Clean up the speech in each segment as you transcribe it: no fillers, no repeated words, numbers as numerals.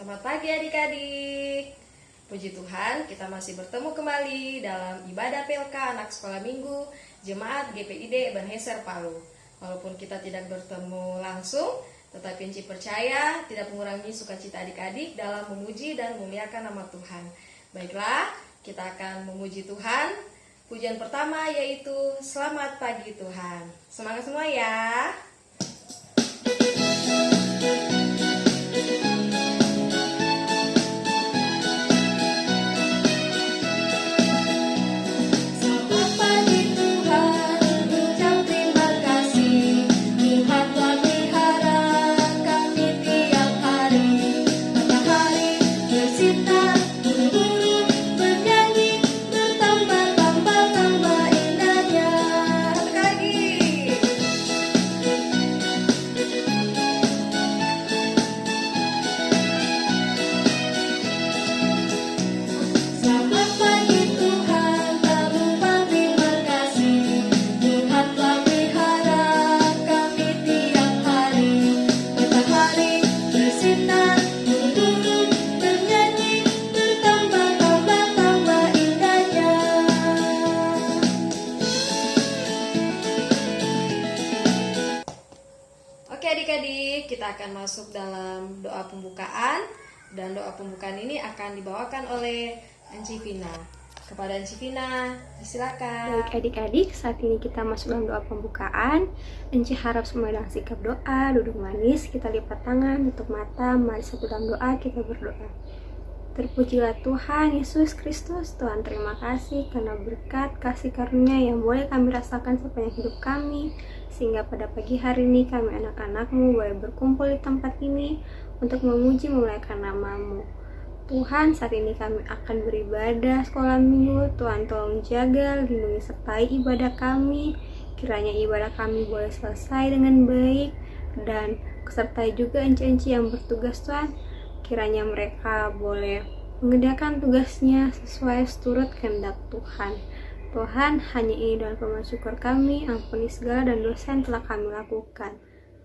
Selamat pagi adik-adik. Puji Tuhan, kita masih bertemu kembali dalam ibadah PLK anak sekolah minggu Jemaat GPID Ebenezer Palu. Walaupun kita tidak bertemu langsung, tetapi Enci percaya tidak mengurangi sukacita adik-adik dalam memuji dan memuliakan nama Tuhan. Baiklah, kita akan memuji Tuhan. Pujian pertama yaitu Selamat Pagi Tuhan. Semangat semua ya. Oke adik-adik, kita akan masuk dalam doa pembukaan. Dan doa pembukaan ini akan dibawakan oleh Enci Vina. Kepada Enci Vina, silakan. Baik adik-adik, saat ini kita masuk dalam doa pembukaan. Enci harap semua dalam sikap doa, duduk manis, kita lipat tangan, tutup mata, mari satu dalam doa, kita berdoa. Terpujilah Tuhan Yesus Kristus. Tuhan, terima kasih karena berkat kasih karunia yang boleh kami rasakan sepanjang hidup kami, sehingga pada pagi hari ini kami anak-anak-Mu boleh berkumpul di tempat ini untuk memuji memuliakan nama-Mu. Tuhan, saat ini kami akan beribadah sekolah minggu. Tuhan, tolong jaga, lindungi, sertai ibadah kami. Kiranya ibadah kami boleh selesai dengan baik, dan sertai juga enci-enci yang bertugas, Tuhan. Kiranya mereka boleh mengerjakan tugasnya sesuai seturut kehendak Tuhan. Tuhan, hanya ini dalam permohonan syukur kami, ampuni segala dan dosa yang telah kami lakukan.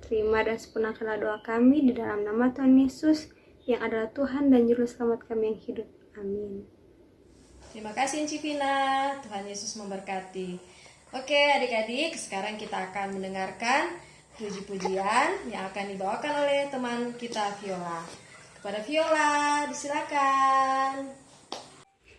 Terima dan sempurnakanlah doa kami di dalam nama Tuhan Yesus, yang adalah Tuhan dan Juru Selamat kami yang hidup. Amin. Terima kasih Enci Vina, Tuhan Yesus memberkati. Oke adik-adik, sekarang kita akan mendengarkan puji-pujian yang akan dibawakan oleh teman kita Viola. Kepada Viola, disilakan.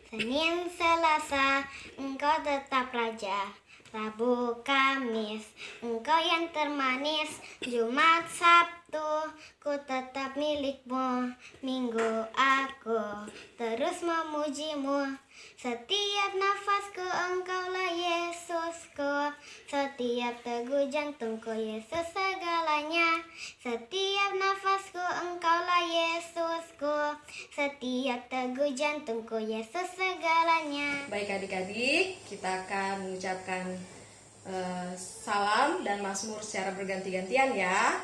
Senin, Selasa, Engkau tetap Raja. Rabu, Kamis, Engkau yang termanis. Jumat, Sabtu, ku tetap milik-Mu. Minggu, aku terus memuji-Mu. Setiap nafasku Engkaulah Yesusku. Setiap teguh jantungku Yesus segalanya. Setiap nafasku Engkaulah Yesusku. Setiap teguh jantungku Yesus segalanya. Baik adik-adik, kita akan mengucapkan salam dan mazmur secara berganti-gantian ya.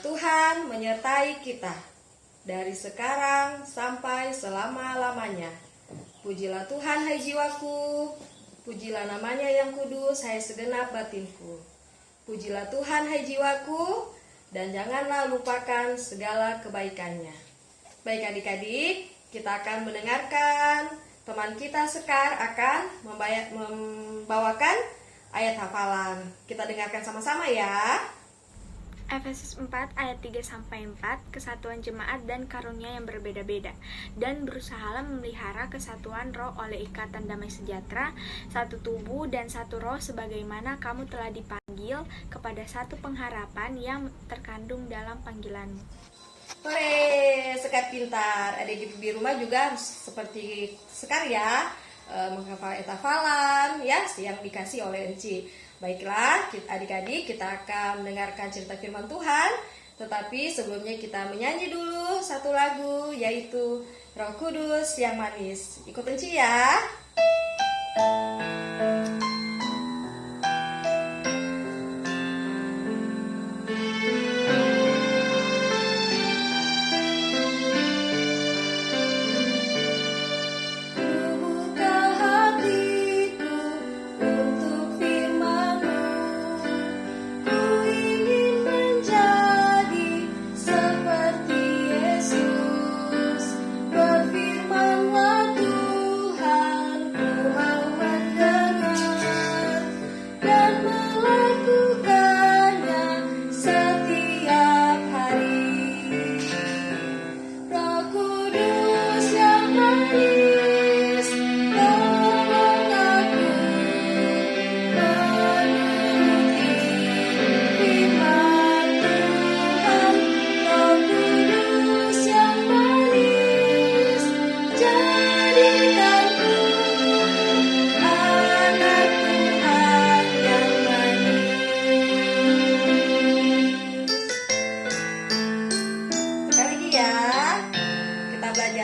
Tuhan menyertai kita dari sekarang sampai selama-lamanya. Pujilah Tuhan hai jiwaku, pujilah namanya yang kudus hai segenap batinku. Pujilah Tuhan hai jiwaku, dan janganlah lupakan segala kebaikannya. Baik adik-adik, kita akan mendengarkan teman kita Sekar akan membawakan ayat hafalan. Kita dengarkan sama-sama ya. Efesus 4 ayat 3-4, kesatuan jemaat dan karunia yang berbeda-beda, dan berusahalah memelihara kesatuan roh oleh ikatan damai sejahtera, satu tubuh dan satu roh, sebagaimana kamu telah dipanggil kepada satu pengharapan yang terkandung dalam panggilanmu. Hore, Sekar pintar. Adik-adik di rumah juga seperti Sekar ya, menghafal ayat hafalan ya yang dikasih oleh Enci. Baiklah, adik-adik, kita akan mendengarkan cerita firman Tuhan. Tetapi sebelumnya kita menyanyi dulu satu lagu, yaitu Roh Kudus yang Manis. Ikut Enci ya. Ku ingin menjadi seperti Yesus.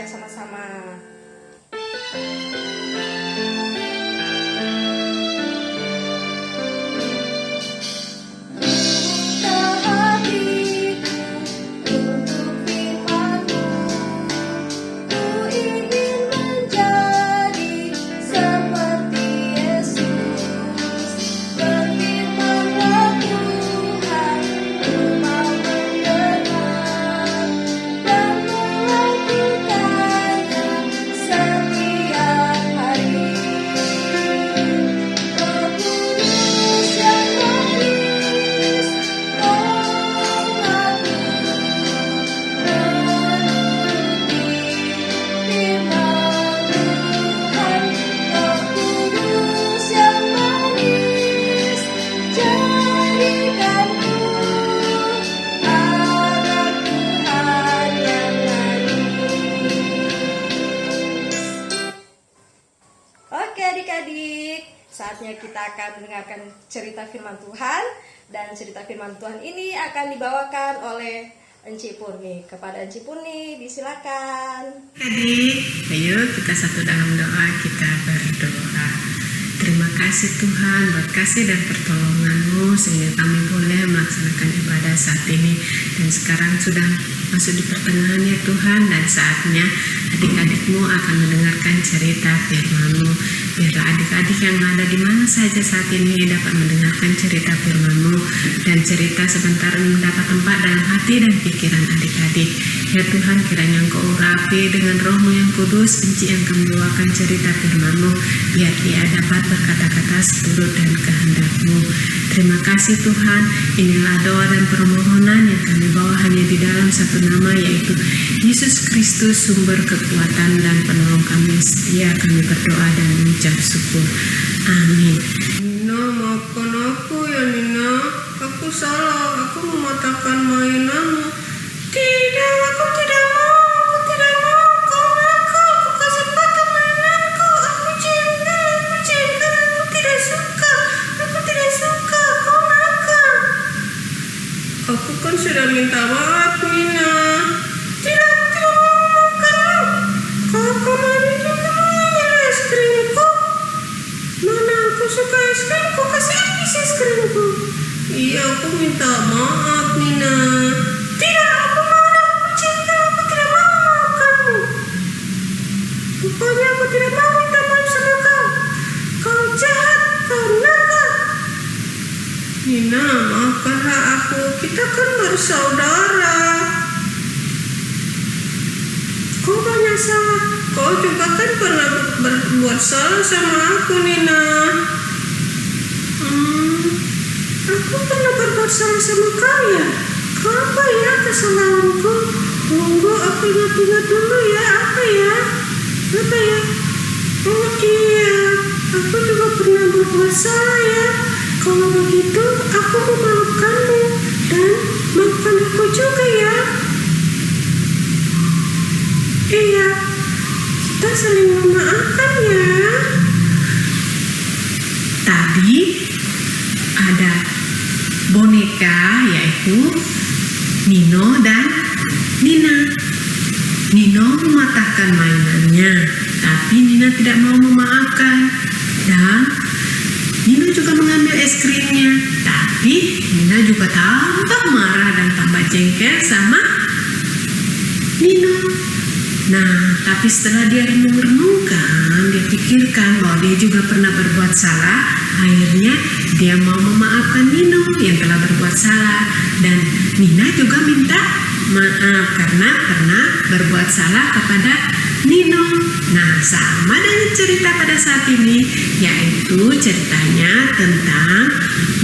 bacakan sama-sama. Saatnya kita akan mendengarkan cerita firman Tuhan, dan cerita firman Tuhan ini akan dibawakan oleh Enci Purni. Kepada Enci Purni, disilakan. Adik, ayo kita satu dalam doa, kita berdoa. Terima kasih Tuhan buat kasih dan pertolongan-Mu sehingga kami boleh melaksanakan ibadah saat ini. Dan sekarang sudah masuk di pertengahannya Tuhan, dan saatnya adik-adik-Mu akan mendengarkan cerita firman-Mu. Biarlah adik-adik yang ada di mana saja saat ini dapat mendengarkan cerita firman-Mu, dan cerita sebentar ini mendapat tempat dalam hati dan pikiran adik-adik. Ya Tuhan, kiranya Engkau urapi dengan Roh-Mu yang kudus, Enci yang akan membawakan cerita firman-Mu, biar dia dapat berkata-kata seturut dan kehendak-Mu. Terima kasih Tuhan, inilah doa dan permohonan yang kami bawa hanya di dalam satu nama, yaitu Yesus Kristus, sumber kekuatan dan penolong kami. Setia kami berdoa dan mengucap syukur. Amin. Nina, maafkan aku ya Nina. Aku salah, aku mematahkan mainanmu. Tidak, aku tidak mau. Kau nakal, aku kasih patah mainanku. Aku cinta, aku tidak suka. Kau nakal. Aku kan sudah minta maaf Nina. Tidak, aku tidak mau memaafkanmu. Kau minum es krimku. Mana aku suka es krimku, kasih habis es krimku. Iya, aku minta maaf Nina. Tidak, aku marah, aku cinta, aku tidak mau memaafkanmu. Pokoknya aku tidak mau minta maaf sama kau. Kau jahat, kau nakal. Nina, maafkanlah aku, kita kan bersaudara. Kau banyak salah, kau juga kan pernah berbuat salah sama aku Nina. Aku pernah berbuat salah sama kau ya? Apa ya kesalahanku? Tunggu, aku ingat-ingat dulu ya. Apa ya? Oh iya, aku juga pernah berbuat salah ya. Kalau begitu, aku memaafkanmu dan maafkan aku juga ya. Iya, kita saling memaafkan ya. Tadi ada boneka, yaitu Nino dan Nina. Nino mematahkan mainannya, tapi Nina tidak mau memaafkan. Dan Nino juga mengambil es krimnya, tapi Nina juga tambah marah dan tambah jengkel sama Nino. Nah, tapi setelah dia renung-renungkan, dia pikirkan bahwa dia juga pernah berbuat salah. Akhirnya dia mau memaafkan Nino yang telah berbuat salah, dan Nina juga minta maaf karena pernah berbuat salah kepada Nino. Nah, sama dengan cerita pada saat ini, yaitu ceritanya tentang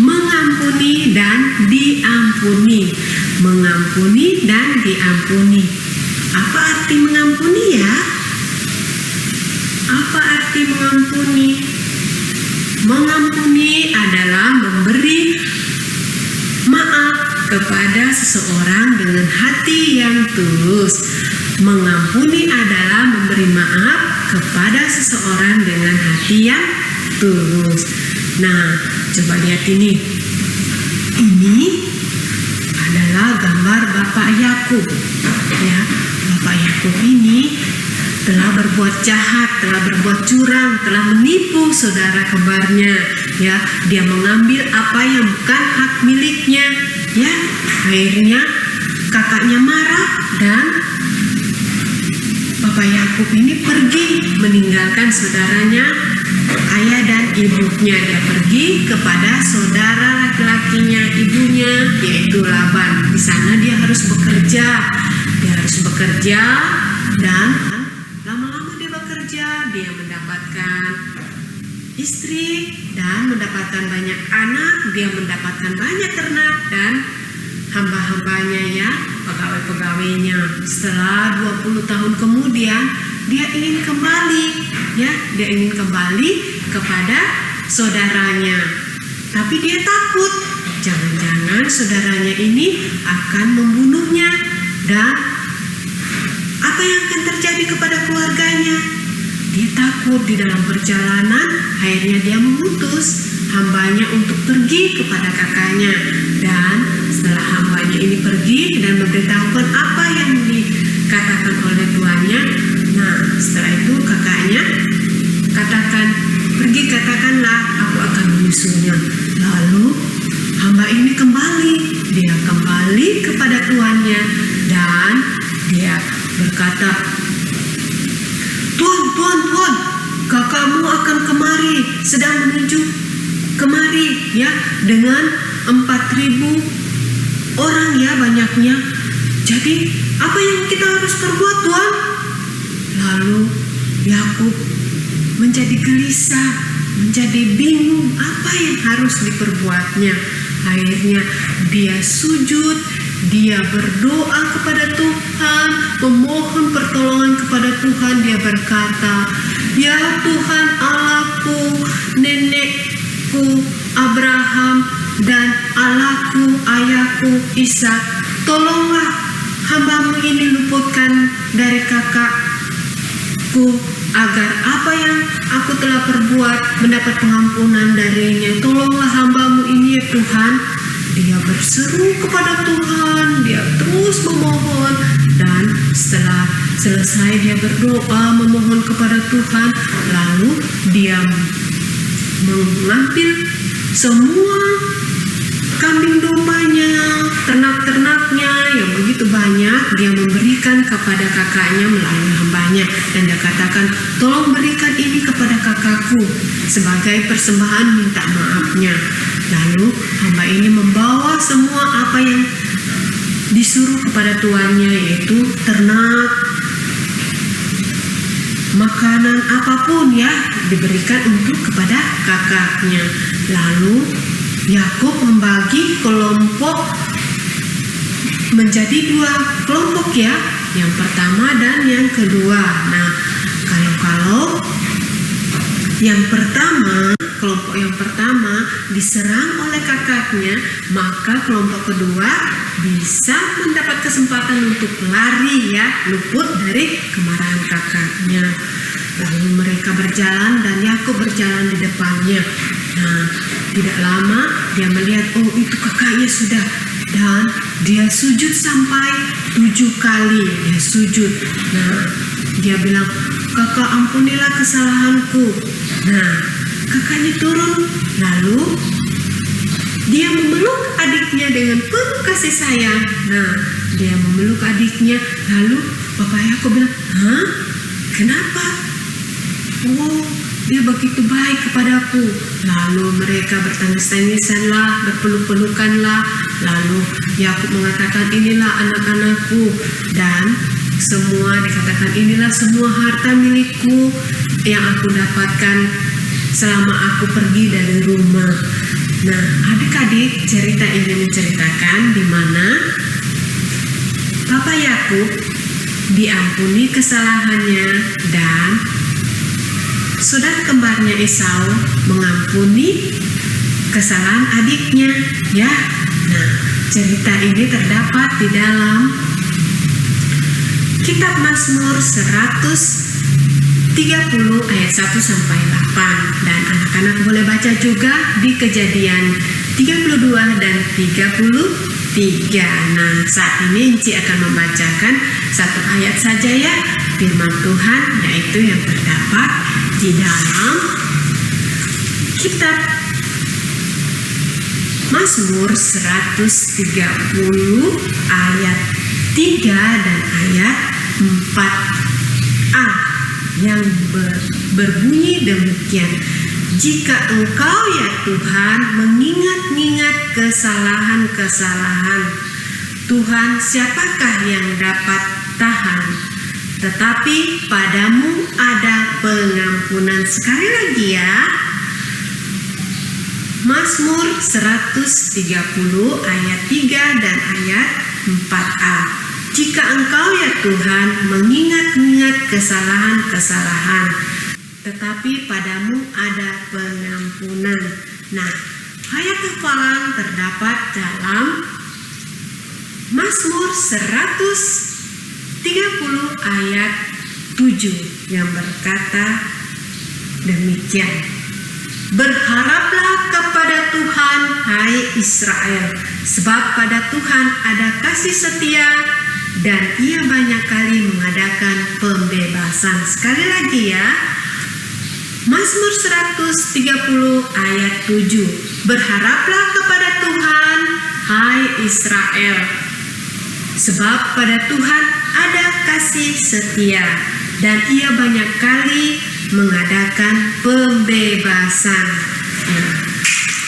mengampuni dan diampuni. Mengampuni dan diampuni. Apa arti mengampuni ya? Apa arti mengampuni? Mengampuni adalah memberi maaf kepada seseorang dengan hati yang tulus. Mengampuni adalah memberi maaf kepada seseorang dengan hati yang tulus. Nah, coba lihat ini. Ini adalah gambar Bapak Yakub. Ya, Bapak Yakub ini telah berbuat jahat, telah berbuat curang, telah menipu saudara kembarnya, ya. Dia mengambil apa yang bukan hak miliknya, ya. Akhirnya kakaknya marah dan Bapak Yakub ini pergi meninggalkan saudaranya, ayah dan ibunya. Dia pergi kepada saudara laki-lakinya, ibunya, yaitu Laban. Di sana dia harus bekerja. Dia harus bekerja dan lama-lama dia bekerja, dia mendapatkan istri dan mendapatkan banyak anak, dia mendapatkan banyak ternak dan hamba-hambanya, ya, pegawai-pegawainya. Setelah 20 tahun kemudian dia ingin kembali, ya, dia ingin kembali kepada saudaranya. Tapi dia takut, jangan-jangan saudaranya ini akan membunuhnya dan apa yang akan terjadi kepada keluarganya. Dia takut. Di dalam perjalanan akhirnya dia mengutus hambanya untuk pergi kepada kakaknya, dan setelah hambanya ini pergi dan memberitahukan apa yang dikatakan oleh tuannya, nah setelah itu kakaknya katakan, pergi katakanlah aku akan menyusulnya. Lalu hamba ini kembali, dia kembali kepada tuannya dan dia berkata, Tuan, kakakmu akan kemari, sedang menuju kemari, ya, dengan 4.000 orang, ya, banyaknya. Jadi apa yang kita harus perbuat, Tuan? Lalu Yakub menjadi gelisah, menjadi bingung apa yang harus diperbuatnya. Akhirnya dia sujud, dia berdoa kepada Tuhan, memohon pertolongan kepada Tuhan. Dia berkata, ya Tuhan Allahku, nenekku Abraham dan Allahku ayahku Ishak, tolonglah hambamu ini luputkan dari kakakku, agar apa yang aku telah perbuat mendapat pengampunan darinya. Tolonglah hambamu ini ya Tuhan. Dia berseru kepada Tuhan, dia terus memohon, dan setelah selesai dia berdoa memohon kepada Tuhan, lalu dia mengambil semua kambing dombanya, ternak-ternaknya yang begitu banyak, dia memberikan kepada kakaknya melalui hambanya, dan dia katakan, tolong berikan ini kepada kakakku sebagai persembahan minta maafnya. Lalu hamba ini membawa semua apa yang disuruh kepada tuannya, yaitu ternak, makanan apapun, ya, diberikan untuk kepada kakaknya. Lalu Yakub membagi kelompok menjadi 2 kelompok, ya, yang pertama dan yang kedua. Nah, kalau yang pertama, kelompok yang pertama diserang oleh kakaknya, maka kelompok kedua bisa mendapat kesempatan untuk lari, ya, luput dari kemarahan kakaknya. Lalu mereka berjalan dan Yakub berjalan di depannya. Nah, tidak lama dia melihat, oh itu kakaknya sudah, dan dia sujud sampai 7 kali dia sujud. Nah, dia bilang, kakak ampunilah kesalahanku. Nah, kakaknya turun, lalu dia memeluk adiknya dengan penuh kasih sayang. Nah, dia memeluk adiknya, lalu Bapak Yakub bilang, hah? Kenapa? Oh, dia begitu baik kepadaku. Lalu mereka bertangis-tangisanlah, berpeluk-pelukanlah. Lalu Yakub mengatakan, inilah anak-anakku, dan semua dikatakan, inilah semua harta milikku yang aku dapatkan selama aku pergi dari rumah. Nah, adik-adik, cerita ini menceritakan di mana Bapak Yakub diampuni kesalahannya dan saudara kembarnya Esau mengampuni kesalahan adiknya, ya. Nah, cerita ini terdapat di dalam Kitab Mazmur 130 ayat 1 sampai 8, dan anak-anak boleh baca juga di Kejadian 32 dan 33. Nah, saat ini Inci akan membacakan satu ayat saja, ya. firman Tuhan, yaitu yang terdapat di dalam kitab Mazmur 130 ayat 3 dan ayat 4a yang berbunyi demikian. Jika Engkau ya Tuhan mengingat-ingat kesalahan-kesalahan, Tuhan siapakah yang dapat tahan? Tetapi padamu ada pengampunan. Sekali lagi ya, Mazmur 130 ayat 3 dan ayat 4a. Jika Engkau ya Tuhan mengingat-ingat kesalahan-kesalahan, tetapi padamu ada pengampunan. Nah, ayat hafalan terdapat dalam Mazmur 130 ayat 7 yang berkata demikian. Berharaplah kepada Tuhan, hai Israel, sebab pada Tuhan ada kasih setia dan Ia banyak kali mengadakan pembebasan. Sekali lagi ya, Mazmur 130 ayat 7. Berharaplah kepada Tuhan, hai Israel, sebab pada Tuhan ada kasih setia dan Ia banyak kali mengadakan pembebasan. Nah,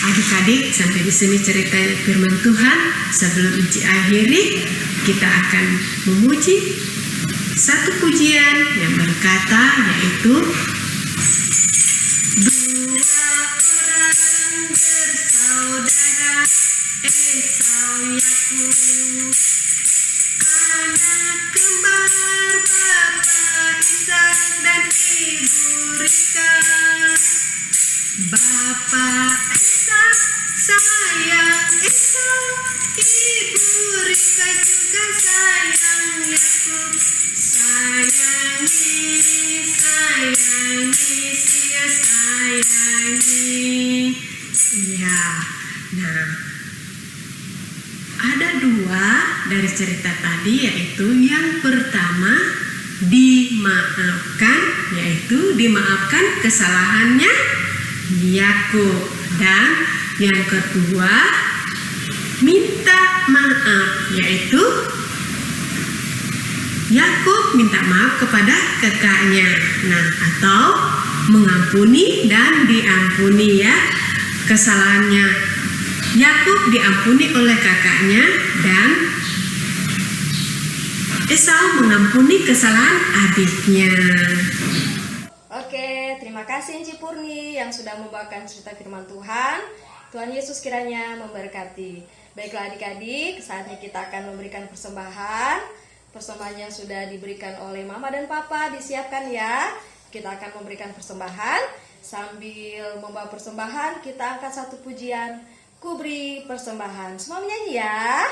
adik-adik, sampai di sini ceritanya firman Tuhan. Sebelum Inci akhiri, kita akan memuji satu pujian yang berkata, yaitu dua orang bersaudara, Esau Yakub, anak kembar Bapak Ishak dan Ibu Ribka. Bapak Ishak sayang Esau, Ibu Ribka juga sayang Yakub. Sayangi, sia sayangi. Iya. Nah, ada dua dari cerita tadi, yaitu yang pertama dimaafkan, yaitu dimaafkan kesalahannya Yakub, dan yang kedua minta maaf, yaitu Yakub minta maaf kepada kakaknya. Nah, atau mengampuni dan diampuni ya, kesalahannya Yakub diampuni oleh kakaknya dan Esau mengampuni kesalahan adiknya. Oke, terima kasih Inci Purni yang sudah membawakan cerita firman Tuhan. Tuhan Yesus kiranya memberkati. Baiklah adik-adik, saatnya kita akan memberikan persembahan. Persembahan yang sudah diberikan oleh Mama dan Papa disiapkan ya. Kita akan memberikan persembahan. Sambil membawa persembahan, kita angkat satu pujian, Ku Beri Persembahan. Semua menyanyi ya.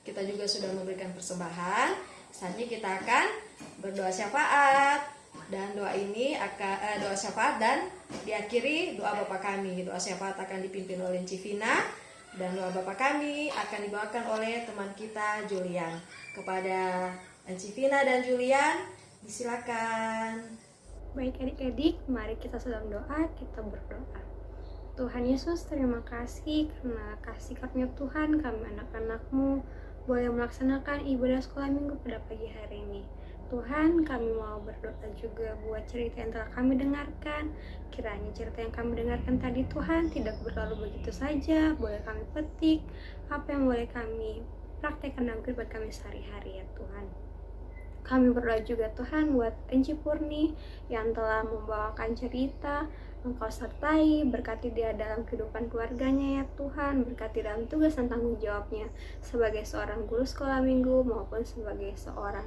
Kita juga sudah memberikan persembahan. Saatnya kita akan berdoa syafaat. Dan doa ini akan doa syafaat dan diakhiri doa Bapa kami. Doa syafaat akan dipimpin oleh Civina dan doa Bapa kami akan dibawakan oleh teman kita Julian. Kepada Civina dan Julian, disilakan. Baik adik-adik, mari kita sedang doa, kita berdoa. Tuhan Yesus, terima kasih karena kasih karunia Tuhan kami anak-anak-Mu boleh melaksanakan ibadah sekolah minggu pada pagi hari ini. Tuhan, kami mau berdoa juga buat cerita yang telah kami dengarkan. Kiranya cerita yang kami dengarkan tadi Tuhan tidak berlalu begitu saja, boleh kami petik apa yang boleh kami praktekkan dalam kehidupan kami sehari-hari ya Tuhan. Kami berdoa juga Tuhan buat Enci Purni yang telah membawakan cerita. Engkau sertai, berkati dia dalam kehidupan keluarganya ya Tuhan, berkati dalam tugas dan tanggung jawabnya sebagai seorang guru sekolah minggu maupun sebagai seorang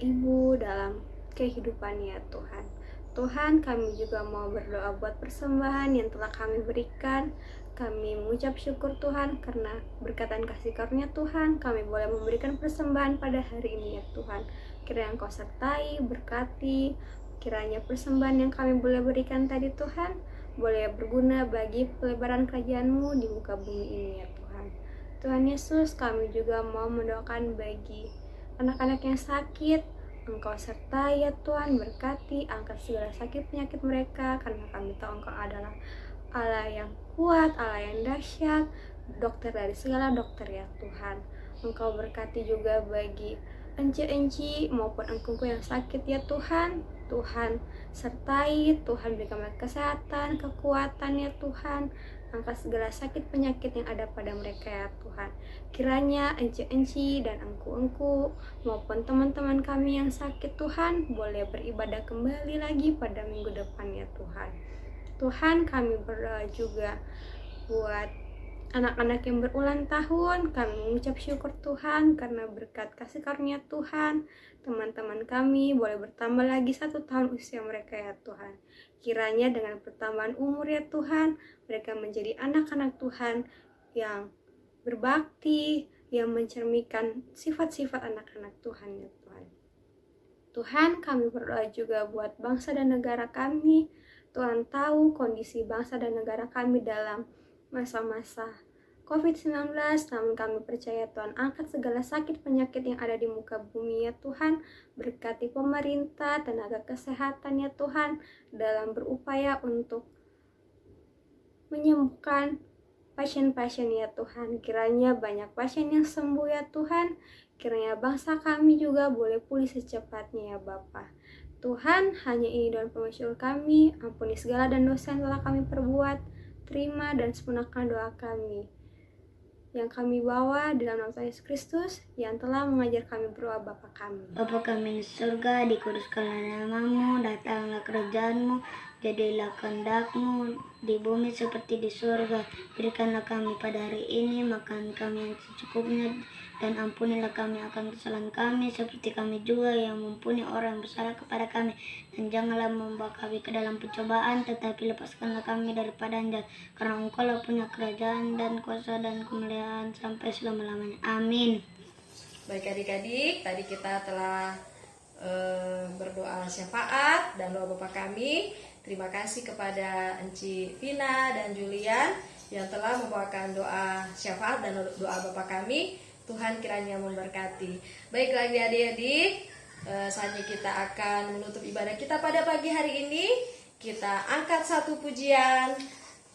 ibu dalam kehidupannya ya Tuhan. Tuhan, kami juga mau berdoa buat persembahan yang telah kami berikan. Kami mengucap syukur Tuhan karena berkat dan kasih karunia Tuhan kami boleh memberikan persembahan pada hari ini ya Tuhan. Kiranya Engkau sertai, berkati, kiranya persembahan yang kami boleh berikan tadi Tuhan boleh berguna bagi pelebaran kerajaan-Mu di muka bumi ini ya Tuhan. Tuhan Yesus, kami juga mau mendoakan bagi anak-anak yang sakit. Engkau sertai ya Tuhan, berkati, angkat segala sakit penyakit mereka karena kami tahu Engkau adalah Allah yang kuat, Allah yang dahsyat, dokter dari segala dokter ya Tuhan. Engkau berkati juga bagi enci-enci maupun engkau yang sakit ya Tuhan. Tuhan sertai, Tuhan berikan mereka kesehatan, kekuatan ya Tuhan. Angkat segala sakit penyakit yang ada pada mereka ya Tuhan. Kiranya enci-enci dan engku-engku maupun teman-teman kami yang sakit Tuhan boleh beribadah kembali lagi pada minggu depan ya Tuhan. Tuhan, kami berdoa juga buat anak-anak yang berulang tahun. Kami mengucap syukur Tuhan karena berkat kasih karunia Tuhan, teman-teman kami boleh bertambah lagi 1 tahun usia mereka ya Tuhan. Kiranya dengan pertambahan umur ya Tuhan, mereka menjadi anak-anak Tuhan yang berbakti, yang mencerminkan sifat-sifat anak-anak Tuhan ya Tuhan. Tuhan, kami berdoa juga buat bangsa dan negara kami. Tuhan tahu kondisi bangsa dan negara kami dalam masa-masa COVID-19, namun kami percaya Tuhan angkat segala sakit penyakit yang ada di muka bumi ya Tuhan. Berkati pemerintah, tenaga kesehatan ya Tuhan dalam berupaya untuk menyembuhkan pasien-pasien ya Tuhan. Kiranya banyak pasien yang sembuh ya Tuhan. Kiranya bangsa kami juga boleh pulih secepatnya ya Bapa. Tuhan, hanya ini doa permasyur kami. Ampuni segala dan dosa yang telah kami perbuat. Terima dan sempurnakan doa kami yang kami bawa dalam nama Tuhan Yesus Kristus yang telah mengajar kami berdoa Bapa kami. Bapa kami di surga, dikuduskanlah namamu, datanglah kerajaan-Mu, jadilah kehendak-Mu di bumi seperti di surga. Berikanlah kami pada hari ini makan kami yang secukupnya, dan ampunilah kami akan kesalahan kami seperti kami juga yang mengampuni orang yang bersalah kepada kami. Dan janganlah membawa kami ke dalam pencobaan, tetapi lepaskanlah kami daripada yang jahat, karena Engkau-lah punya kerajaan dan kuasa dan kemuliaan sampai selama-lamanya. Amin. Baik adik-adik, tadi kita telah berdoa syafaat dan doa Bapa kami. Terima kasih kepada Enci Vina dan Julian yang telah membawakan doa syafaat dan doa Bapa kami. Tuhan kiranya memberkati. Baiklah adik-adik, saatnya kita akan menutup ibadah kita pada pagi hari ini. Kita angkat satu pujian,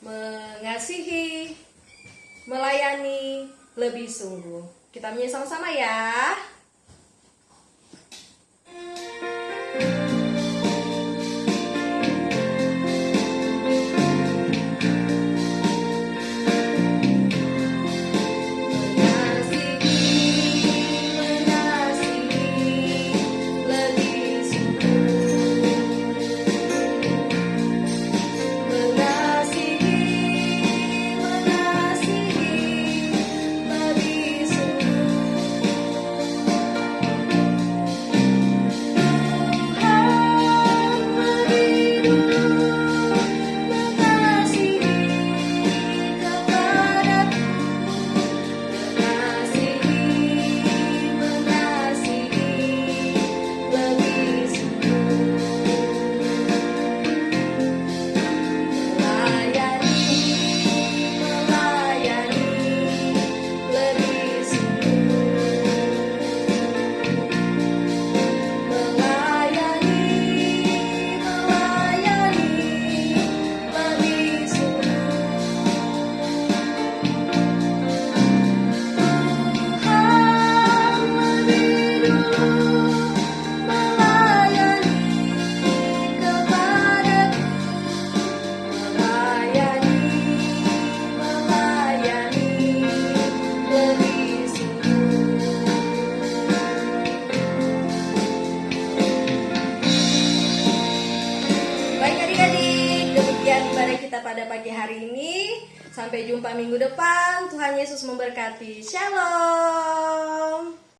mengasihi, melayani lebih sungguh. Kita menyanyi sama-sama ya. Mengasihi lebih sungguh. pada pagi hari ini. Sampai jumpa minggu depan. Tuhan Yesus memberkati. Shalom.